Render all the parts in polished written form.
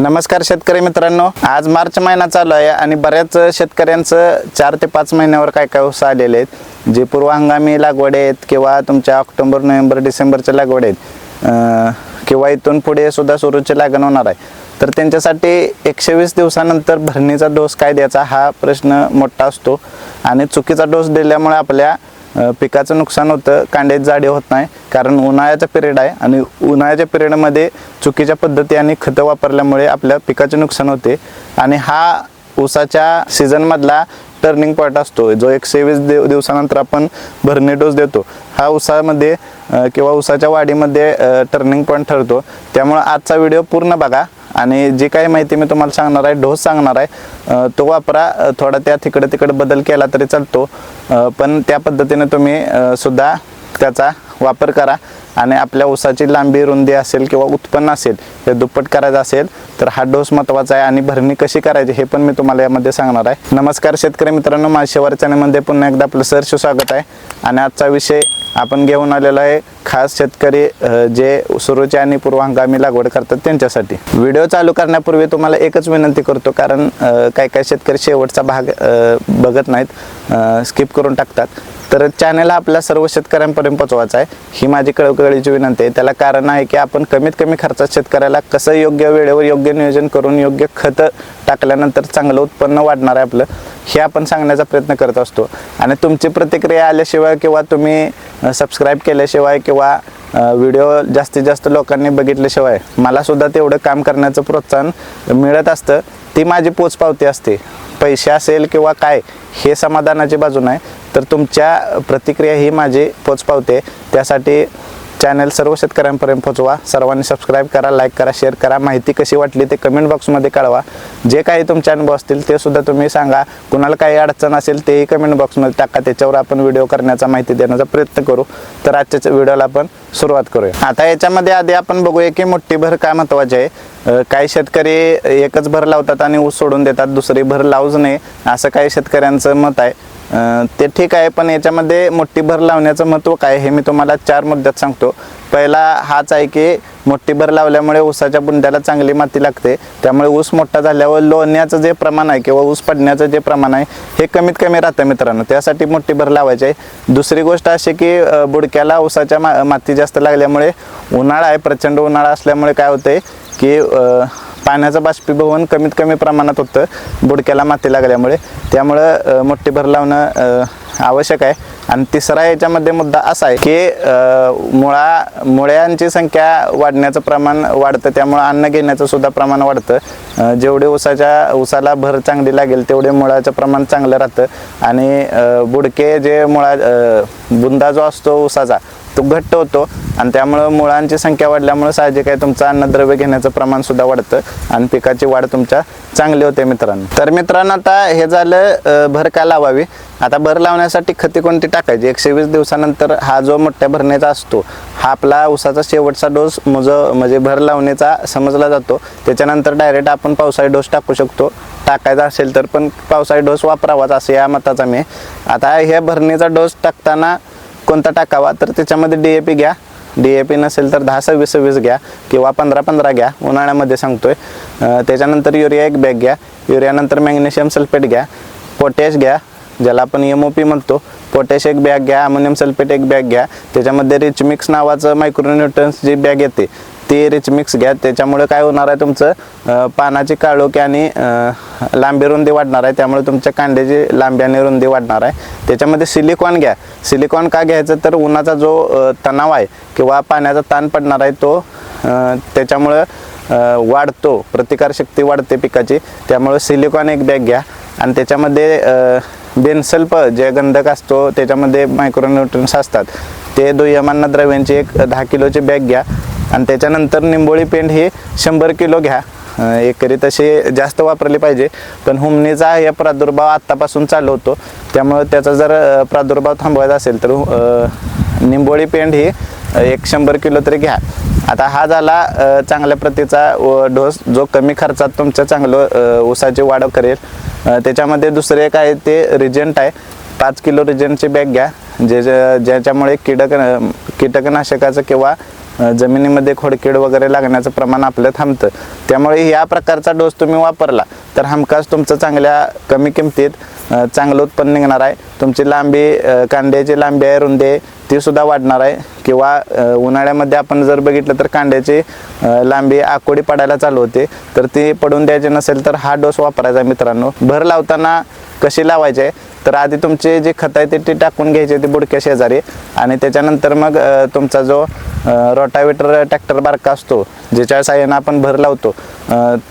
नमस्कार शेतकरी मित्रांनो, आज मार्च महिना चालू आहे आणि बऱ्याच शेतकऱ्यांचं 4 ते 5 महिन्यावर काय काय ऊस आलेले आहेत, जे पूर्व हंगामी लागवड आहेत किंवा तुमच्या ऑक्टोबर नोव्हेंबर डिसेंबरच्या लागवड आहेत किंवा इथून पुढे सुद्धा सुरूची लागण होणार आहे. तर त्यांच्यासाठी 120 दिवसानंतर भरणीचा डोस काय द्यायचा हा प्रश्न मोठा असतो आणि चुकीचा डोस दिल्यामुळे आपल्या पिकाचं नुकसान होतं, कांड्याची जाडी होत नाही. कारण उन्हाळ्याचा पिरियड आहे आणि उन्हाळ्याच्या पिरियडमध्ये चुकीच्या पद्धती आणि खतं वापरल्यामुळे आपल्या पिकाचे नुकसान होते आणि हा ऊसाच्या सीझनमधला टर्निंग पॉईंट असतो, जो 120 दिवसानंतर आपण भरणी डोस देतो. हा ऊसामध्ये किंवा ऊसाच्या वाढीमध्ये टर्निंग पॉईंट ठरतो. त्यामुळे आजचा व्हिडिओ पूर्ण बघा आणि जी काही माहिती मी तुम्हाला सांगणार आहे, डोस सांगणार आहे, तो वापरा. थोडा त्यात इकडे तिकडे बदल केला तरी चालतो, पण त्या पद्धतीने तुम्ही सुद्धा त्याचा वापर करा आणि आपल्या ऊसाची लांबी रुंदी असेल किंवा उत्पन्न असेल हे दुप्पट करायचं असेल तर हा डोस महत्त्वाचा आहे आणि भरणी कशी करायची हे पण मी तुम्हाला यामध्ये सांगणार आहे. नमस्कार शेतकरी मित्रांनो, माझ्या शेवार चॅनलमध्ये पुन्हा एकदा आपलं सहर्ष स्वागत आहे. आणि आजचा विषय आपण घेऊन आलेला आहे खास शेतकरी जे सुरूची आणि पूर्व हंगामी लागवड करतात त्यांच्यासाठी. व्हिडिओ चालू करण्यापूर्वी तुम्हाला एकच विनंती करतो, कारण काही काही शेतकरी शेवटचा भाग बघत नाहीत, स्किप करून टाकतात. तर चॅनल आपल्या सर्व शेतकऱ्यांपर्यंत पोहोचवायचा आहे ही माझी कळकळीची विनंती आहे. त्याला कारण आहे की आपण कमीत कमी खर्चात शेतकऱ्याला कसं योग्य वेळेवर योग्य नियोजन करून योग्य खतं टाकल्यानंतर चांगलं उत्पन्न वाढणार आहे आपलं, हे आपण सांगण्याचा प्रयत्न करत असतो. आणि तुमची प्रतिक्रिया आल्याशिवाय किंवा तुम्ही सबस्क्राईब केल्याशिवाय किंवा व्हिडिओ जास्तीत जास्त लोकांनी बघितल्याशिवाय मला सुद्धा तेवढं काम करण्याचं प्रोत्साहन मिळत असतं. ती माझी पोचपावती असते. पैसे असेल किंवा काय हे समाधानाची बाजू नाही, तर तुमच्या प्रतिक्रिया ही माझी पोचपावते. त्यासाठी चॅनल सर्व शेतकऱ्यांपर्यंत पोहोचवा. सर्वांनी सबस्क्राईब करा, लाईक करा, शेअर करा. माहिती कशी वाटली ते कमेंट बॉक्समध्ये कळवा. जे काही तुमचे अनुभव असतील ते सुद्धा तुम्ही सांगा. कुणाला काही अडचण असेल तेही कमेंट बॉक्समध्ये टाका. त्याच्यावर आपण व्हिडिओ करण्याचा, माहिती देण्याचा प्रयत्न करू. तर आजच्या व्हिडिओला आपण सुरुवात करूया. आता याच्यामध्ये आधी आपण बघूया की मोठी भर काय महत्त्वाची आहे. काही शेतकरी एकच भर लावतात आणि ऊस सोडून देतात, दुसरी भर लावूच नये असं काही शेतकऱ्यांचं मत आहे. ते ठीक आहे, पण याच्यामध्ये मोठी भर लावण्याचं महत्त्व काय हे मी तुम्हाला 4 मुद्द्यात सांगतो. पहिला हाच आहे की मोठी भर लावल्यामुळे ऊसाच्या बुंद्याला चांगली माती लागते, त्यामुळे ऊस मोठा झाल्यावर लोण्याचं जे प्रमाण आहे किंवा ऊस पडण्याचं जे प्रमाण आहे हे कमीत कमी राहतं मित्रांनो. त्यासाठी मोठी भर लावायची आहे. दुसरी गोष्ट अशी की बुडक्याला ऊसाच्या माती जास्त लागल्यामुळे, उन्हाळा आहे, प्रचंड उन्हाळा असल्यामुळे काय होतंय की पाण्याचं बाष्पीभवन कमीत कमी प्रमाणात होतं बुडक्याला माती लागल्यामुळे. त्यामुळं मोठी भर लावणं आवश्यक आहे. आणि तिसरा याच्यामध्ये मुद्दा असा आहे की मुळ्यांची संख्या वाढण्याचं प्रमाण वाढतं, त्यामुळं अन्न घेण्याचं सुद्धा प्रमाण वाढतं. जेवढे ऊसाला भर चांगली लागेल तेवढे मुळाचं प्रमाण चांगलं राहतं आणि बुडके जे बुंदा जो असतो ऊसाचा तो घट्ट होतो आणि त्यामुळं मुळांची संख्या वाढल्यामुळे साहजिक आहे तुमचं अन्नद्रव्य घेण्याचं प्रमाण सुद्धा वाढतं आणि पिकाची वाढ तुमच्या चांगली होते मित्रांनो. तर मित्रांनो, आता हे झालं भर का लावावी. आता भर लावण्यासाठी खते कोणती टाकायची. 120 दिवसानंतर हा जो मोठ्या भरण्याचा असतो हा आपला ऊसाचा शेवटचा डोस म्हणजे भर लावण्याचा समजला जातो. त्याच्यानंतर डायरेक्ट आपण पावसाळी डोस टाकू शकतो. टाकायचा असेल तर पण पावसाळी डोस वापरावाच असं या मताचा मी. आता ह्या भरणीचा डोस टाकताना कोणता टाकावा, तर त्याच्यामध्ये DAP घ्या. DAP नसेल तर 10-26-26 घ्या किंवा 15-15 घ्या, उन्हाळ्यामध्ये सांगतोय. त्याच्यानंतर युरिया 1 बॅग घ्या. युरियानंतर मॅग्नेशियम सल्फेट घ्या. पोटॅश घ्या, ज्याला आपण MOP म्हणतो. पोटॅश 1 बॅग घ्या. अमोनियम सल्फेट 1 बॅग घ्या. त्याच्यामध्ये रिच मिक्स नावाचं मायक्रोन्यूट्रन्स जी बॅग येते ते रिच मिक्स घ्या. त्याच्यामुळे काय होणार आहे, तुमचं पानाची काळोखी आणि लांबी रुंदी वाढणार आहे, त्यामुळे तुमच्या कांड्याची लांबी आणि रुंदी वाढणार आहे. त्याच्यामध्ये सिलिकॉन घ्या. सिलिकॉन का घ्यायचं, तर उन्हाचा जो तणाव आहे किंवा पाण्याचा ताण पडणार आहे तो त्याच्यामुळं वाढतो, प्रतिकारशक्ती वाढते पिकाची. त्यामुळे सिलिकॉन 1 बॅग घ्या. आणि त्याच्यामध्ये बेनसल्फ जे गंधक असतो त्याच्यामध्ये मायक्रोन्यूट्रन्स असतात ते दुय्यम अन्नद्रव्यांची 10 किलोची बॅग घ्या. आणि त्याच्यानंतर निंबोळी पेंड ही 100 किलो घ्या. एकरी तशी जास्त वापरली पाहिजे, पण हुमणीचा या प्रादुर्भाव आत्तापासून चालू होतो, त्यामुळे त्याचा जर प्रादुर्भाव थांबवायचा असेल तर निंबोळी पेंड ही 100 किलो तरी घ्या. आता हा झाला चांगल्या प्रतीचा डोस जो कमी खर्चात तुमचं चांगलं ऊसाची वाढ करेल. त्याच्यामध्ये दुसरे एक आहे ते रिजंट आहे. 5 किलो रिजंटची बॅग घ्या, ज्याच्यामुळे कीटकनाशकाचं किंवा जमिनीमध्ये खोडकीड वगैरे लागण्याचं प्रमाण आपलं थांबतं. त्यामुळे या प्रकारचा डोस तुम्ही वापरला तर हमखास तुमचं चांगल्या कमी किमतीत चांगलं उत्पन्न निघणार आहे. तुमची लांबी, कांड्याची लांबी आहे, रुंदी आहे, ती सुद्धा वाढणार आहे. किंवा उन्हाळ्यामध्ये आपण जर बघितलं तर कांड्याची लांबी आकोडी पडायला चालू होते, तर ती पडून द्यायची नसेल तर हा डोस वापरायचा मित्रांनो. भर लावताना कशी लावायचे तर आधी तुमचे जे खत आहे ते टाकून घ्यायचे ते बुडक्या शेजारी, आणि त्याच्यानंतर मग तुमचा जो रोटावेटर ट्रॅक्टर बारका असतो ज्याच्या साहाय्याने आपण भर लावतो,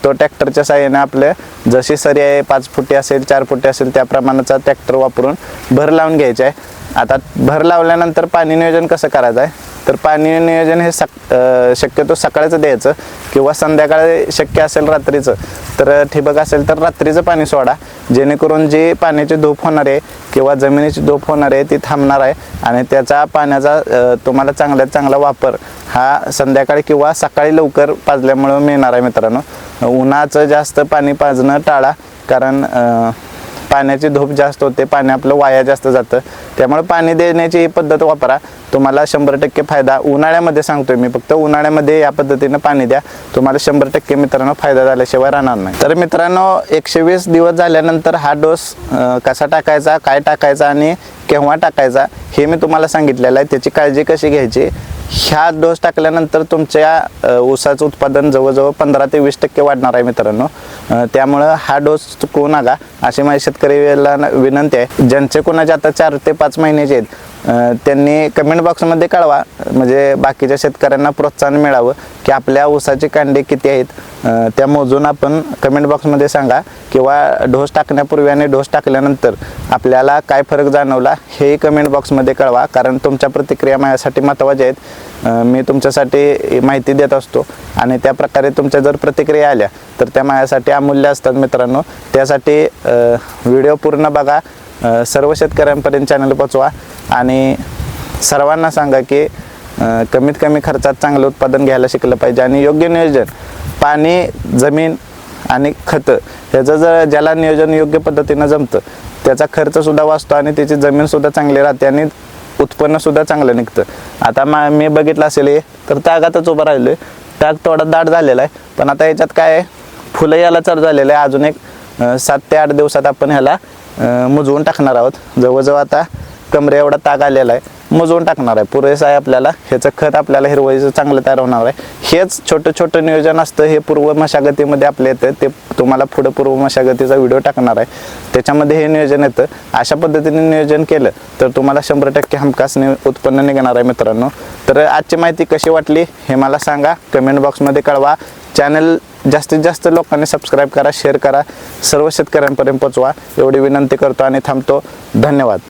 तो ट्रॅक्टरच्या साहाय्याने आपले जशी सरी आहे 5 फुटी असेल 4 फुटी असेल त्या प्रमाणाचा ट्रॅक्टर वापरून भर लावून घ्यायचे आहे. आता भर लावल्यानंतर पाणी नियोजन कसं करायचं आहे तर पाणी नियोजन हे शक्यतो सकाळचं द्यायचं किंवा संध्याकाळी शक्य असेल रात्रीचं, तर ठिबक असेल तर रात्रीचं पाणी सोडा, जेणेकरून जी पाण्याची धूप होणार आहे किंवा जमिनीची धूप होणार आहे ती थांबणार आहे आणि त्याचा पाण्याचा तुम्हाला चांगल्यात चांगला वापर हा संध्याकाळी किंवा सकाळी लवकर पाजल्यामुळे मिळणार आहे मित्रांनो. उन्हाचं जास्त पाणी पाजणं टाळा, कारण पाण्याची धूप जास्त होते, पाणी आपलं वाया जास्त जातं. त्यामुळे पाणी देण्याची ही पद्धत वापरा, तुम्हाला 100% फायदा. उन्हाळ्यामध्ये सांगतोय मी, फक्त उन्हाळ्यामध्ये या पद्धतीनं पाणी द्या, तुम्हाला 100% मित्रांनो फायदा झाल्याशिवाय राहणार नाही. तर मित्रांनो 120 दिवस झाल्यानंतर हा डोस कसा टाकायचा, काय टाकायचा आणि केव्हा टाकायचा हे मी तुम्हाला सांगितलेलं आहे. त्याची काळजी कशी घ्यायची, ह्या डोस टाकल्यानंतर तुमच्या ऊसाचं उत्पादन जवळजवळ 15 ते 20% वाढणार आहे मित्रांनो. त्यामुळं हा डोस चुकवू नका अशी माझी शेतकऱ्याला विनंती आहे. ज्यांचे कोणाचे आता 4 ते 5 महिन्याचे आहेत त्यांनी कमेंट बॉक्समध्ये कळवा, म्हणजे बाकीच्या शेतकऱ्यांना प्रोत्साहन मिळावं की आपल्या ऊसाचे कांडे किती आहेत त्या मोजून आपण कमेंट बॉक्समध्ये सांगा, किंवा डोस टाकण्यापूर्वी आणि डोस टाकल्यानंतर आपल्याला काय फरक जाणवला हे कमेंट बॉक्समध्ये कळवा, कारण तुमच्या प्रतिक्रिया माझ्यासाठी महत्त्वाच्या आहेत. मी तुमच्यासाठी माहिती देत असतो आणि त्या प्रकारे तुमच्या जर प्रतिक्रिया आल्या तर त्या माझ्यासाठी अमूल्य असतात मित्रांनो. त्यासाठी व्हिडिओ पूर्ण बघा, सर्व शेतकऱ्यांपर्यंत चॅनल पोचवा आणि सर्वांना सांगा की कमीत कमी खर्चात चांगलं उत्पादन घ्यायला शिकलं पाहिजे. आणि योग्य नियोजन, पाणी, जमीन आणि खतं ह्याचं जर ज्याला नियोजन योग्य पद्धतीनं जमतं त्याचा खर्चसुद्धा वाचतो आणि त्याची जमीनसुद्धा चांगली राहते आणि उत्पन्नसुद्धा चांगलं निघतं. आता मी बघितलं असेल तर तागातच उभं राहिलो आहे, ताग थोडा दाट झालेला आहे, पण आता याच्यात काय आहे, फुलं यायला चालू झालेलं आहे. अजून एक 7 ते 8 दिवसात आपण ह्याला मुजवून टाकणार आहोत. जवळजवळ आता कमरे एवढा ताग आलेला आहे, मुजवून टाकणार आहे, पुरेसं आहे आपल्याला. ह्याचं खत आपल्याला हिरवळीचं चांगलं तयार होणार आहे. हेच छोटं छोटं नियोजन असतं, हे पूर्व मशागतीमध्ये आपल्या येतं, ते तुम्हाला पुढं पूर्व मशागतीचा व्हिडिओ टाकणार आहे, त्याच्यामध्ये हे नियोजन येतं. अशा पद्धतीने नियोजन केलं तर तुम्हाला 100% हमखास उत्पन्न निघणार आहे मित्रांनो. तर आजची माहिती कशी वाटली हे मला सांगा, कमेंट बॉक्समध्ये कळवा. चॅनल जास्तीत जास्त लोकांनी सबस्क्राईब करा, शेअर करा, सर्व शेतकऱ्यांपर्यंत पोचवा एवढी विनंती करतो आणि थांबतो. धन्यवाद.